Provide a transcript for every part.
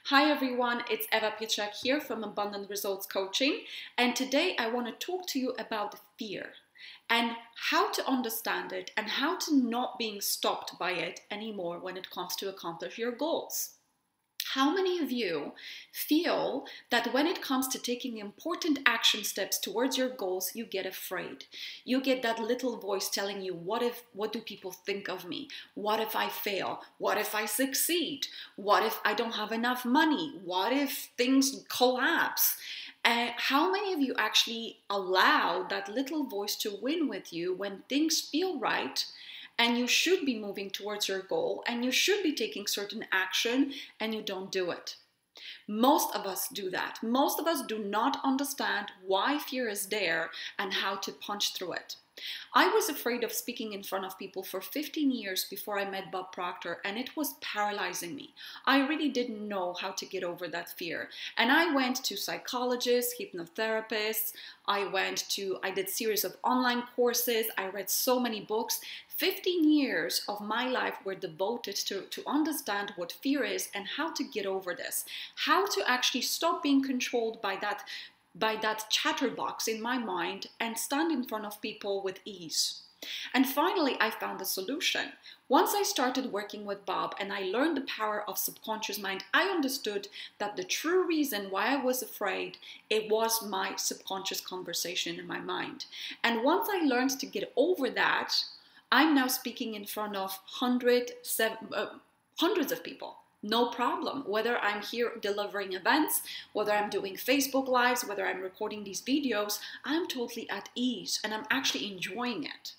Hi everyone, it's Eva Pieczak here from Abundant Results Coaching, and today I want to talk to you about fear and how to understand it and how to not being stopped by it anymore when it comes to accomplish your goals. How many of you feel that when it comes to taking important action steps towards your goals, you get afraid? You get that little voice telling you, what do people think of me? What if I fail? What if I succeed? What if I don't have enough money? What if things collapse? How many of you actually allow that little voice to win with you when things feel right? And you should be moving towards your goal and you should be taking certain action and you don't do it. Most of us do that. Most of us do not understand why fear is there and how to punch through it. I was afraid of speaking in front of people for 15 years before I met Bob Proctor, and it was paralyzing me. I really didn't know how to get over that fear. And I went to psychologists, hypnotherapists, I did series of online courses, I read so many books. 15 years of my life were devoted to understand what fear is and how to get over this. How to actually stop being controlled by that chatterbox in my mind and stand in front of people with ease. And finally, I found a solution. Once I started working with Bob and I learned the power of subconscious mind, I understood that the true reason why I was afraid, it was my subconscious conversation in my mind. And once I learned to get over that, I'm now speaking in front of hundreds of people. No problem. Whether I'm here delivering events, whether I'm doing Facebook Lives, whether I'm recording these videos, I'm totally at ease and I'm actually enjoying it.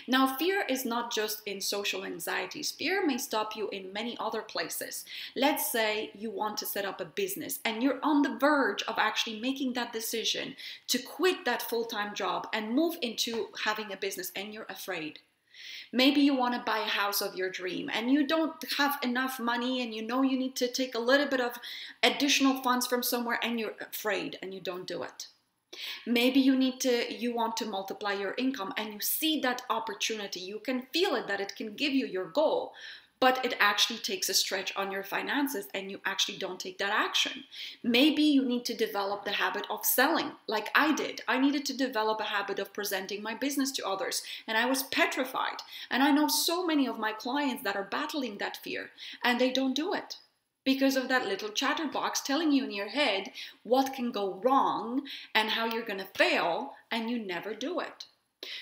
Now, fear is not just in social anxieties. Fear may stop you in many other places. Let's say you want to set up a business and you're on the verge of actually making that decision to quit that full-time job and move into having a business and you're afraid. Maybe you want to buy a house of your dream and you don't have enough money and you know you need to take a little bit of additional funds from somewhere and you're afraid and you don't do it. Maybe you want to multiply your income and you see that opportunity. You can feel it, that it can give you your goal. But it actually takes a stretch on your finances and you actually don't take that action. Maybe you need to develop the habit of selling like I did. I needed to develop a habit of presenting my business to others and I was petrified. And I know so many of my clients that are battling that fear and they don't do it because of that little chatterbox telling you in your head what can go wrong and how you're going to fail, and you never do it.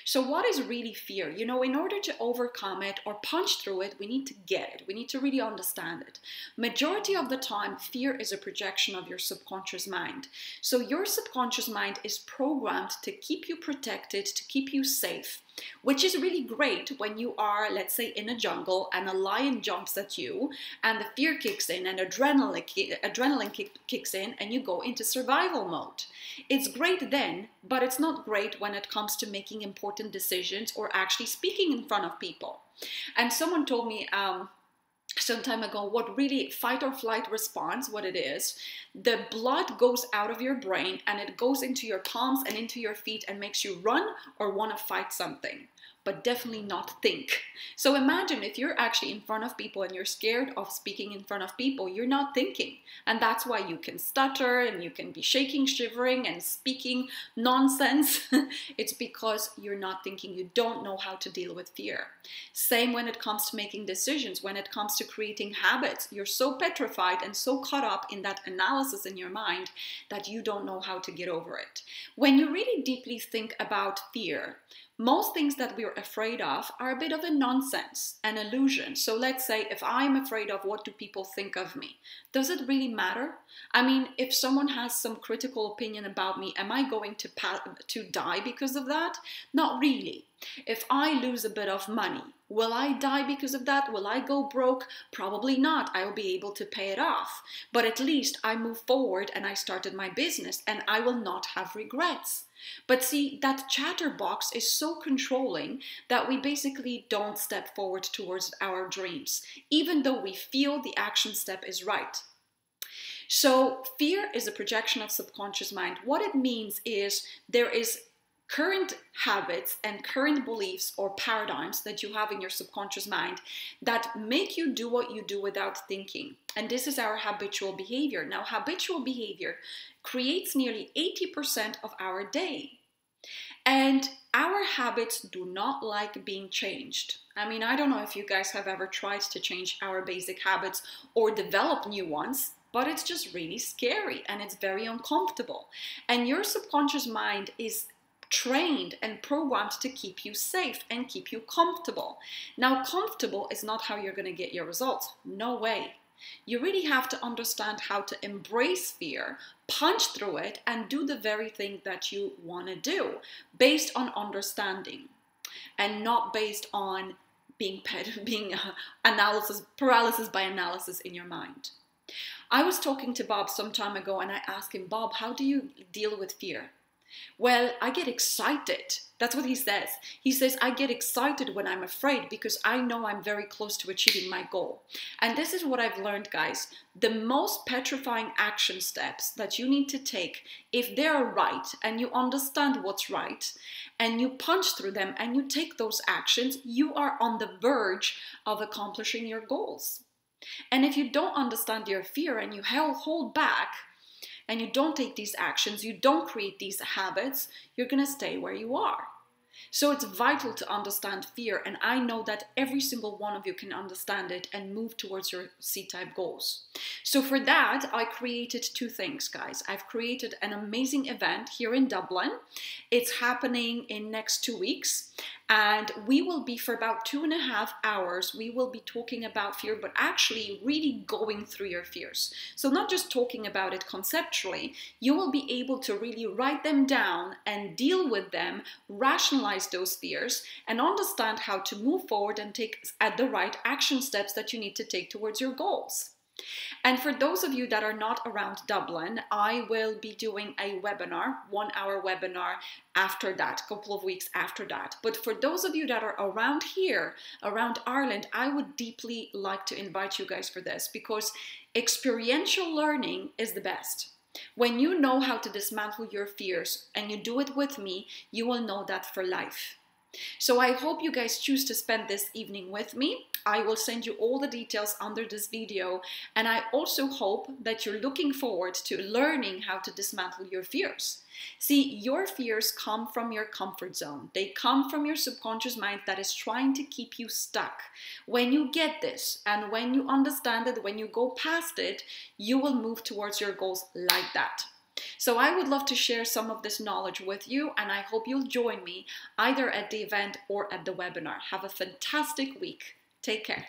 So what is really fear? You know, in order to overcome it or punch through it, we need to get it. We need to really understand it. Majority of the time, fear is a projection of your subconscious mind. So your subconscious mind is programmed to keep you protected, to keep you safe, which is really great when you are, let's say, in a jungle and a lion jumps at you and the fear kicks in and adrenaline kicks in and you go into survival mode. It's great then, but it's not great when it comes to making important decisions or actually speaking in front of people. And someone told me some time ago what really fight or flight response, what it is. The blood goes out of your brain and it goes into your palms and into your feet and makes you run or want to fight something, but definitely not think. So imagine if you're actually in front of people and you're scared of speaking in front of people, you're not thinking. And that's why you can stutter and you can be shaking, shivering and speaking nonsense. It's because you're not thinking. You don't know how to deal with fear. Same when it comes to making decisions, when it comes to creating habits. You're so petrified and so caught up in that analysis in your mind that you don't know how to get over it. When you really deeply think about fear, most things that we're afraid of are a bit of a nonsense, an illusion. So let's say if I'm afraid of what do people think of me, does it really matter? I mean, if someone has some critical opinion about me, am I going to die because of that? Not really. If I lose a bit of money, will I die because of that? Will I go broke? Probably not. I'll be able to pay it off. But at least I move forward and I started my business and I will not have regrets. But see, that chatterbox is so controlling that we basically don't step forward towards our dreams, even though we feel the action step is right. So fear is a projection of subconscious mind. What it means is there is current habits and current beliefs or paradigms that you have in your subconscious mind that make you do what you do without thinking. And this is our habitual behavior. Now, habitual behavior creates nearly 80% of our day. And our habits do not like being changed. I mean, I don't know if you guys have ever tried to change our basic habits or develop new ones, but it's just really scary and it's very uncomfortable. And your subconscious mind is trained and programmed to keep you safe and keep you comfortable. Now, comfortable is not how you're going to get your results. No way. You really have to understand how to embrace fear, punch through it, and do the very thing that you want to do based on understanding and not based on being paralysis by analysis in your mind. I was talking to Bob some time ago and I asked him, Bob, how do you deal with fear? Well, I get excited. That's what he says. He says, I get excited when I'm afraid because I know I'm very close to achieving my goal. And this is what I've learned, guys. The most petrifying action steps that you need to take, if they're right and you understand what's right and you punch through them and you take those actions, you are on the verge of accomplishing your goals. And if you don't understand your fear and you hold back, and you don't take these actions, you don't create these habits, you're going to stay where you are. So it's vital to understand fear, and I know that every single one of you can understand it and move towards your C-type goals. So for that, I created two things, guys. I've created an amazing event here in Dublin. It's happening in next 2 weeks, and we will be, for about 2.5 hours, we will be talking about fear, but actually really going through your fears. So not just talking about it conceptually, you will be able to really write them down and deal with them, rationalize those fears, and understand how to move forward and take the right action steps that you need to take towards your goals. And for those of you that are not around Dublin, I will be doing a webinar, 1-hour webinar after that, a couple of weeks after that. But for those of you that are around here, around Ireland, I would deeply like to invite you guys for this because experiential learning is the best. When you know how to dismantle your fears and you do it with me, you will know that for life. So I hope you guys choose to spend this evening with me. I will send you all the details under this video, and I also hope that you're looking forward to learning how to dismantle your fears. See, your fears come from your comfort zone. They come from your subconscious mind that is trying to keep you stuck. When you get this and when you understand it, when you go past it, you will move towards your goals like that. So I would love to share some of this knowledge with you, and I hope you'll join me either at the event or at the webinar. Have a fantastic week. Take care.